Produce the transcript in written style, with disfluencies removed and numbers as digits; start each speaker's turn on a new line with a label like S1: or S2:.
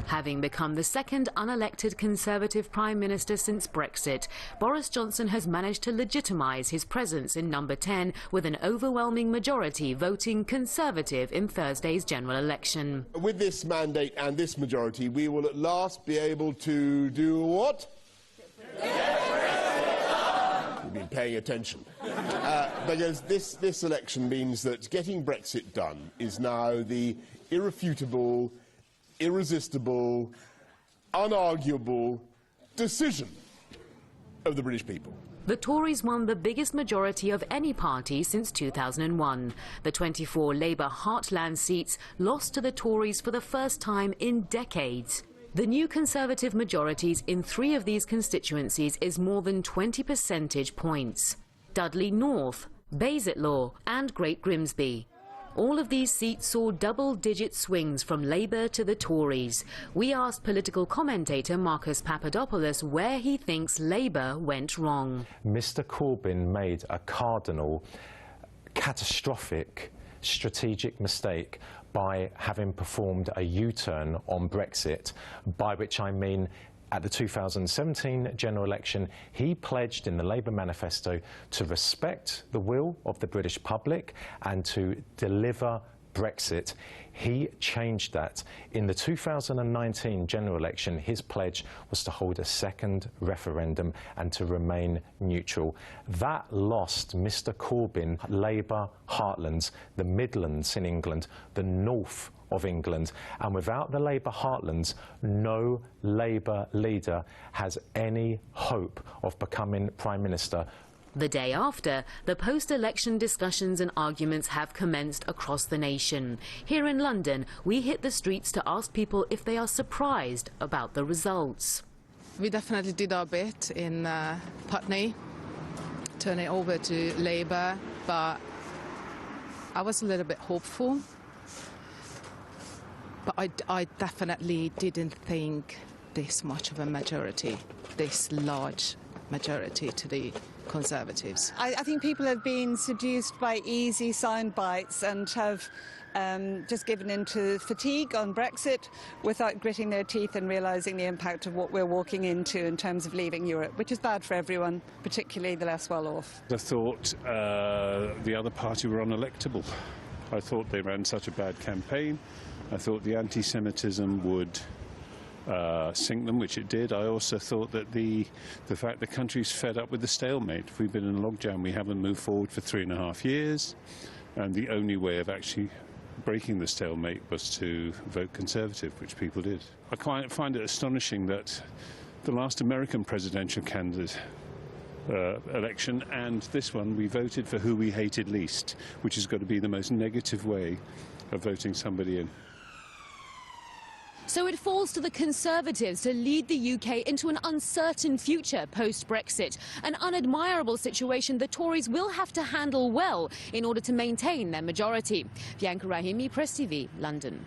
S1: Having become the second unelected Conservative Prime Minister since Brexit, Boris Johnson has managed to legitimise his presence in number 10 with an overwhelming majority voting Conservative in Thursday's general election.
S2: With this mandate and this majority, we will at last be able to do what? You've been paying attention. Because this election means that getting Brexit done is now the irrefutable, irresistible, unarguable decision of the British people.
S1: The Tories won the biggest majority of any party since 2001. The 24 Labour heartland seats lost to the Tories for the first time in decades. The new Conservative majorities in 3 of these constituencies is more than 20 percentage points. Dudley North, Bassetlaw and Great Grimsby. All of these seats saw double-digit swings from Labour to the Tories. We asked political commentator Marcus Papadopoulos where he thinks Labour went wrong.
S3: Mr Corbyn made a cardinal, catastrophic strategic mistake by having performed a U-turn on Brexit, by which I mean at the 2017 general election, he pledged in the Labour manifesto to respect the will of the British public and to deliver Brexit. He changed that. In the 2019 general election, his pledge was to hold a second referendum and to remain neutral. That lost Mr Corbyn Labour heartlands, the Midlands in England, the north of England, and without the Labour heartlands, no Labour leader has any hope of becoming Prime Minister.
S1: The day after, the post-election discussions and arguments have commenced across the nation. Here in London, we hit the streets to ask people if they are surprised about the results.
S4: We definitely did our bit in Putney, turning over to Labour, but I was a little bit hopeful. But I definitely didn't think this much of a majority, this large majority to the Conservatives.
S5: I think people have been seduced by easy sound bites and have just given in to fatigue on Brexit without gritting their teeth and realising the impact of what we're walking into in terms of leaving Europe, which is bad for everyone, particularly the less well-off.
S6: I thought the other party were unelectable. I thought they ran such a bad campaign. I thought the anti-Semitism would sink them, which it did. I also thought that the fact the country's fed up with the stalemate. We've been in a logjam, we haven't moved forward for 3.5 years, and the only way of actually breaking the stalemate was to vote Conservative, which people did. I find it astonishing that the last American presidential candidate election and this one, we voted for who we hated least, which has got to be the most negative way of voting somebody in.
S7: So it falls to the Conservatives to lead the UK into an uncertain future post-Brexit, an unadmirable situation the Tories will have to handle well in order to maintain their majority. Bianca Rahimi, Press TV, London.